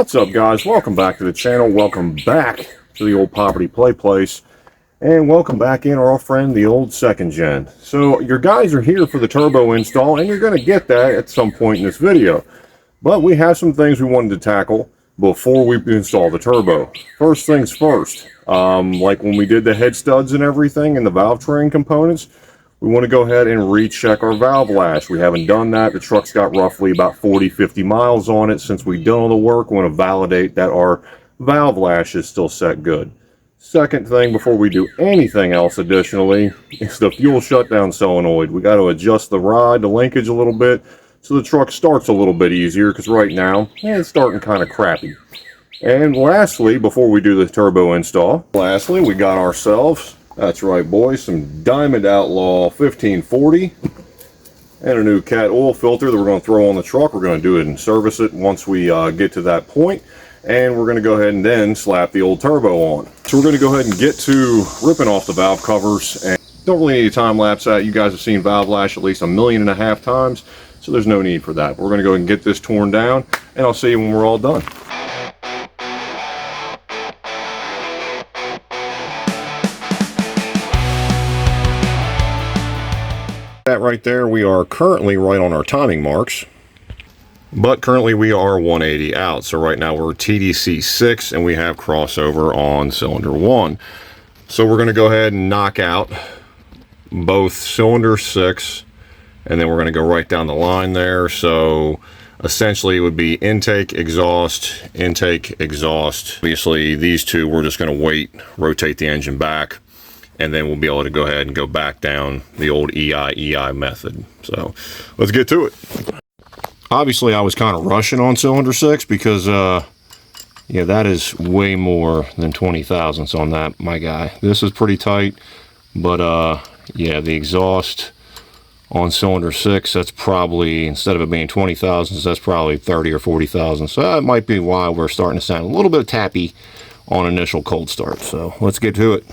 What's up, guys? Welcome back to the channel. Welcome back to the old Property Play Place. And welcome back in our friend, the old second gen. So your guys are here for the turbo install, and you're going to get that at some point in this video. But we have some things we wanted to tackle before we install the turbo. First things first, like when we did the head studs and everything and the valve train components, we want to go ahead and recheck our valve lash. We haven't done that. The truck's got roughly about 40-50 miles on it since we've done all the work. We want to validate that our valve lash is still set good. Second thing before we do anything else additionally is the fuel shutdown solenoid. We got to adjust the rod, the linkage a little bit so the truck starts a little bit easier, because right now it's starting kind of crappy. And lastly, before we do the turbo install, we got ourselves, that's right boys, some Diamond Outlaw 1540 and a new cat oil filter that we're going to throw on the truck. We're going to do it and service it once we get to that point. And we're going to go ahead and then slap the old turbo on. So we're going to go ahead and get to ripping off the valve covers. And don't really need a time lapse that. You guys have seen valve lash at least 1.5 million times, so there's no need for that. We're going to go ahead and get this torn down, and I'll see you when we're all done. That right there, we are currently right on our timing marks. But currently we are 180 out, so right now we're TDC 6 and we have crossover on cylinder 1. So we're going to go ahead and knock out both cylinder 6, and then we're going to go right down the line there. So essentially it would be intake, exhaust, intake, exhaust. Obviously these two, we're just going to wait, rotate the engine back, and then we'll be able to go ahead and go back down the old EI method. So let's get to it. Obviously, I was kind of rushing on cylinder 6 because, yeah, that is way more than 20 thousandths on that, my guy. This is pretty tight, but, yeah, the exhaust on cylinder 6, that's probably, instead of it being 20 thousandths, that's probably 30 or 40 thousandths. So that might be why we're starting to sound a little bit tappy on initial cold start. So let's get to it.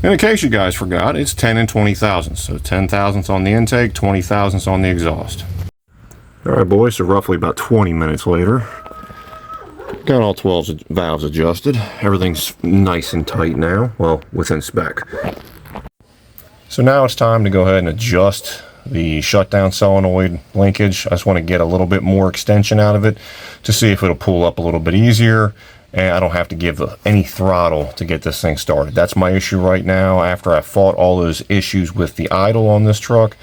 And in case you guys forgot, it's 10 and 20 thousandths. So 10 thousandths on the intake, 20 thousandths on the exhaust. Alright boys, so roughly about 20 minutes later, got all 12 valves adjusted. Everything's nice and tight now, well, within spec. So now it's time to go ahead and adjust the shutdown solenoid linkage. I just want to get a little bit more extension out of it to see if it'll pull up a little bit easier, and I don't have to give any throttle to get this thing started. That's my issue right now. After I fought all those issues with the idle on this truck,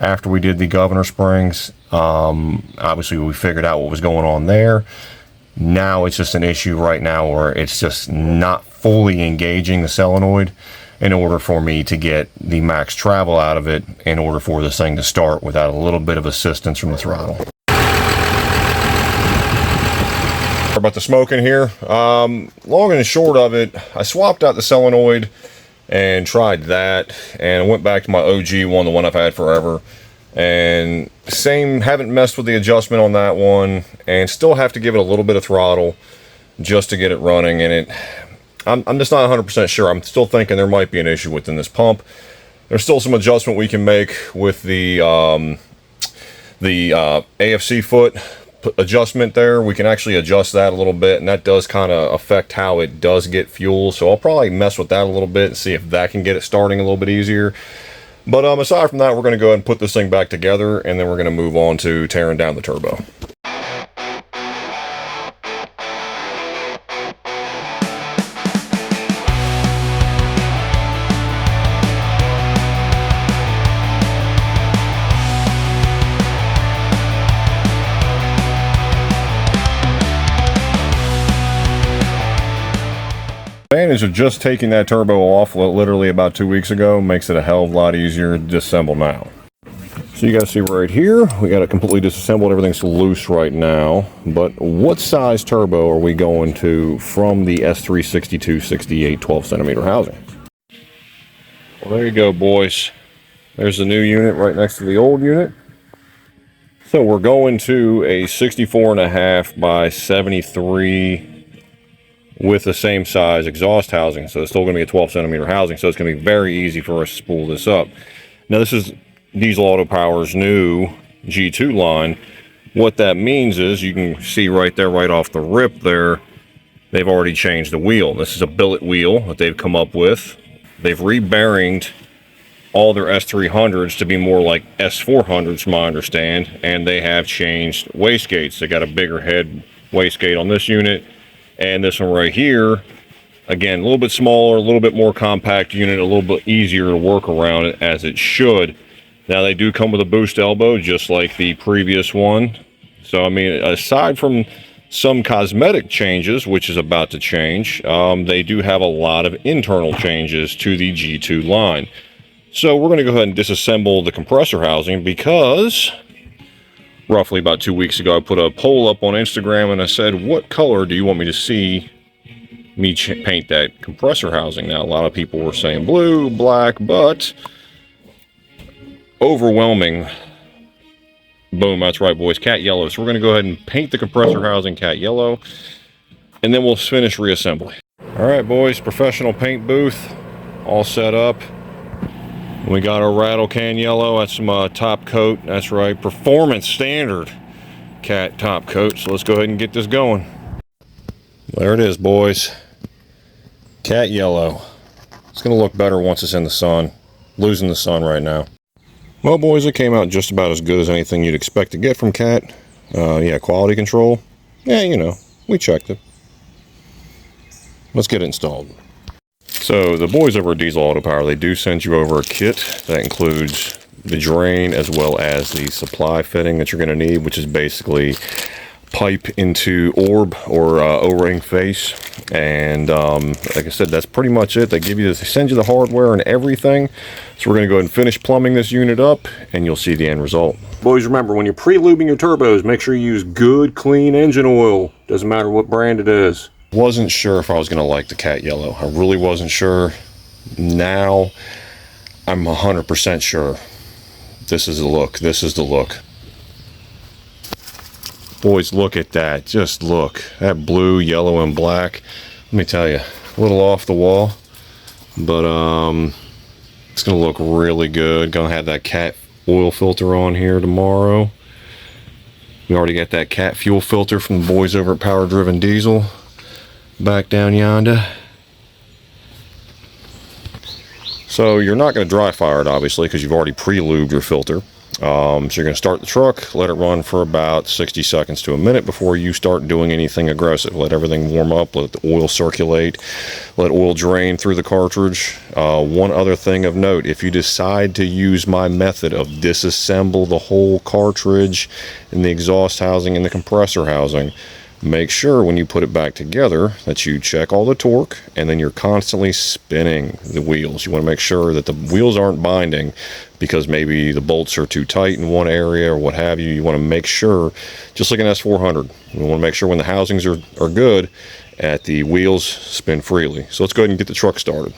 after we did the governor springs, obviously we figured out what was going on there. Now it's just an issue right now where it's just not fully engaging the solenoid in order for me to get the max travel out of it, in order for this thing to start without a little bit of assistance from the throttle. About the smoke in here, long and short of it, I swapped out the solenoid and tried that, and I went back to my OG one, the one I've had forever, and haven't messed with the adjustment on that one, and still have to give it a little bit of throttle just to get it running. And I'm just not 100% sure. I'm still thinking there might be an issue within this pump. There's still some adjustment we can make with the AFC foot adjustment there. We can actually adjust that a little bit, and that does kind of affect how it does get fuel. So I'll probably mess with that a little bit and see if that can get it starting a little bit easier. But aside from that, we're going to go ahead and put this thing back together, and then we're going to move on to tearing down the turbo. The advantage of just taking that turbo off literally about 2 weeks ago makes it a hell of a lot easier to disassemble now. So you guys see right here, we got it completely disassembled. Everything's loose right now. But what size turbo are we going to from the S362/68 12 centimeter housing? Well, there you go, boys. There's the new unit right next to the old unit. So we're going to a 64.5 by 73 with the same size exhaust housing. So it's still going to be a 12 centimeter housing, so it's going to be very easy for us to spool this up. Now this is Diesel Auto Power's new G2 line, What that means is, you can see right there, right off the rip there, they've already changed the wheel. This is a billet wheel that they've come up with. They've re-bearinged all their S300s to be more like S400s, from my understand, and they have changed wastegates. They got a bigger head wastegate on this unit, and this one right here, again, a little bit smaller, a little bit more compact unit, a little bit easier to work around it, as it should. Now, they do come with a boost elbow, just like the previous one. So, I mean, aside from some cosmetic changes, which is about to change, they do have a lot of internal changes to the G2 line. So, we're going to go ahead and disassemble the compressor housing, because roughly about 2 weeks ago, I put a poll up on Instagram, and I said, what color do you want me to see me paint that compressor housing? Now, a lot of people were saying blue, black, but overwhelming, boom, that's right, boys, cat yellow. So we're going to go ahead and paint the compressor housing cat yellow, and then we'll finish reassembly. All right, boys, professional paint booth all set up. We got our rattle can yellow. That's some top coat. That's right, performance standard cat top coat. So let's go ahead and get this going. There it is, boys, cat yellow. It's going to look better once it's in the sun. Losing the sun right now. Well, boys, it came out just about as good as anything you'd expect to get from Cat. Yeah, quality control. Yeah, you know, we checked it. Let's get it installed. So, the boys over at Diesel Auto Power, they do send you over a kit that includes the drain as well as the supply fitting that you're going to need, which is basically pipe into orb or O-ring face. And like I said, that's pretty much it. They send you the hardware and everything. So we're going to go ahead and finish plumbing this unit up, and you'll see the end result. Boys, remember, when you're pre-lubing your turbos, make sure you use good, clean engine oil. Doesn't matter what brand it is. Wasn't sure if I was going to like the cat yellow. I really wasn't sure. Now I'm 100% sure. This is the look. This is the look. Boys, look at that. Just look. That blue, yellow, and black. Let me tell you, a little off the wall, but it's going to look really good. Going to have that cat oil filter on here tomorrow. We already got that cat fuel filter from the boys over at Power Driven Diesel back down yonder. So you're not going to dry fire it, obviously, because you've already pre-lubed your filter. So you're going to start the truck, let it run for about 60 seconds to a minute before you start doing anything aggressive. Let everything warm up, let the oil circulate, let oil drain through the cartridge. One other thing of note, if you decide to use my method of disassemble the whole cartridge and the exhaust housing and the compressor housing, make sure when you put it back together that you check all the torque, and then you're constantly spinning the wheels. You want to make sure that the wheels aren't binding because maybe the bolts are too tight in one area or what have you. You want to make sure, just like an S400, you want to make sure when the housings are good, that the wheels spin freely. So let's go ahead and get the truck started.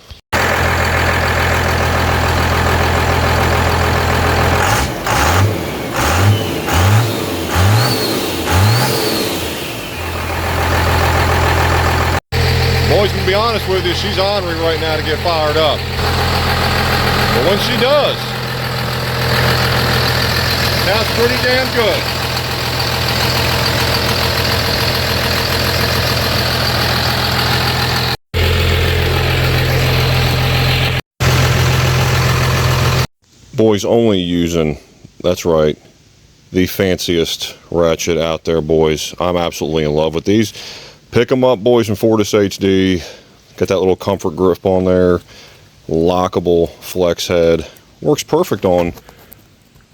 Boys, to be honest with you, she's ornery right now to get fired up. But when she does, sounds pretty damn good. Boys, only using, that's right, the fanciest ratchet out there, boys. I'm absolutely in love with these. Pick them up, boys, from Fortis HD. Got that little comfort grip on there. Lockable flex head. Works perfect on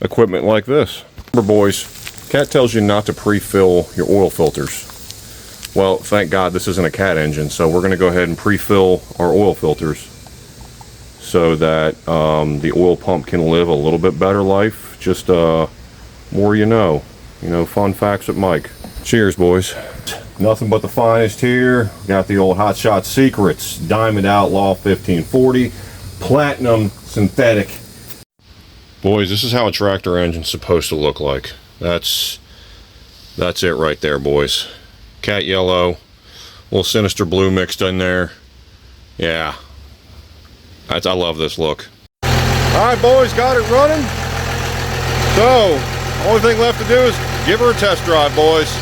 equipment like this. Remember, boys, Cat tells you not to pre-fill your oil filters. Well, thank God this isn't a Cat engine, so we're going to go ahead and pre-fill our oil filters so that the oil pump can live a little bit better life. Just more you know. You know, fun facts with Mike. Cheers, boys. Nothing but the finest here. Got the old Hot Shot Secrets Diamond Outlaw 1540 Platinum Synthetic. Boys, this is how a tractor engine's supposed to look like. That's it right there, boys. Cat yellow, little sinister blue mixed in there. Yeah, I love this look. All right, boys, got it running. So Only thing left to do is give her a test drive, boys.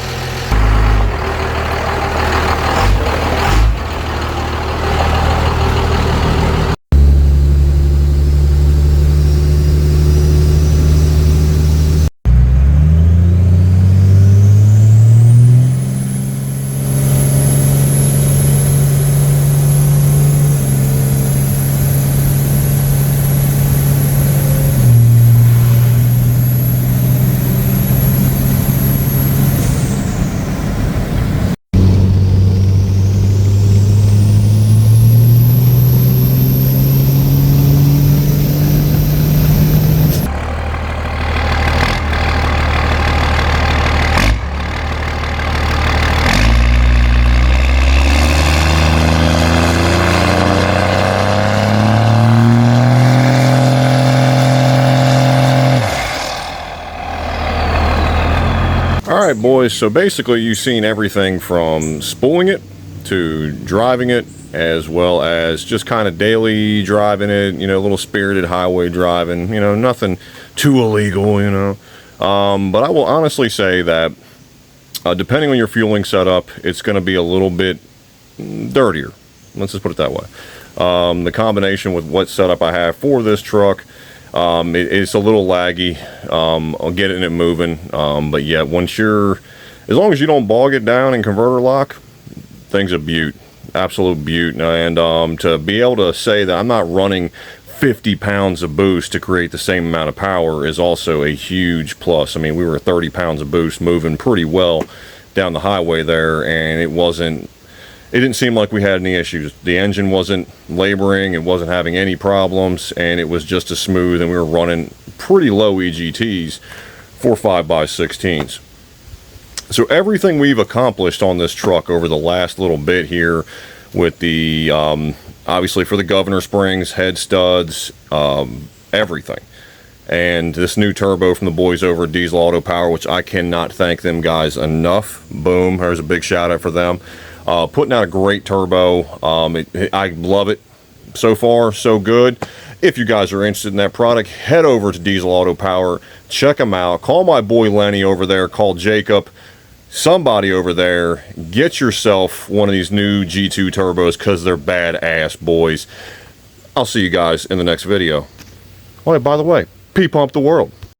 Alright boys, so basically you've seen everything from spooling it to driving it, as well as just kind of daily driving it, you know, a little spirited highway driving, you know, nothing too illegal, you know. But I will honestly say that depending on your fueling setup, it's going to be a little bit dirtier. Let's just put it that way. The combination with what setup I have for this truck, it's a little laggy on getting it moving, but yeah, once you're, as long as you don't bog it down in converter lock, things are beaut, absolute beaut. And to be able to say that I'm not running 50 pounds of boost to create the same amount of power is also a huge plus. I mean, we were 30 pounds of boost moving pretty well down the highway there, and it didn't seem like we had any issues. The engine wasn't laboring, it wasn't having any problems, and it was just as smooth, and we were running pretty low EGTs for 5x16s. So everything we've accomplished on this truck over the last little bit here with the, obviously for the governor springs, head studs, everything. And this new turbo from the boys over at Diesel Auto Power, which I cannot thank them guys enough. Boom, there's a big shout out for them. Putting out a great turbo. I love it. So far, so good. If you guys are interested in that product, head over to Diesel Auto Power. Check them out. Call my boy Lenny over there. Call Jacob. Somebody over there. Get yourself one of these new G2 turbos because they're badass, boys. I'll see you guys in the next video. Oh, yeah, by the way, P-Pump the world.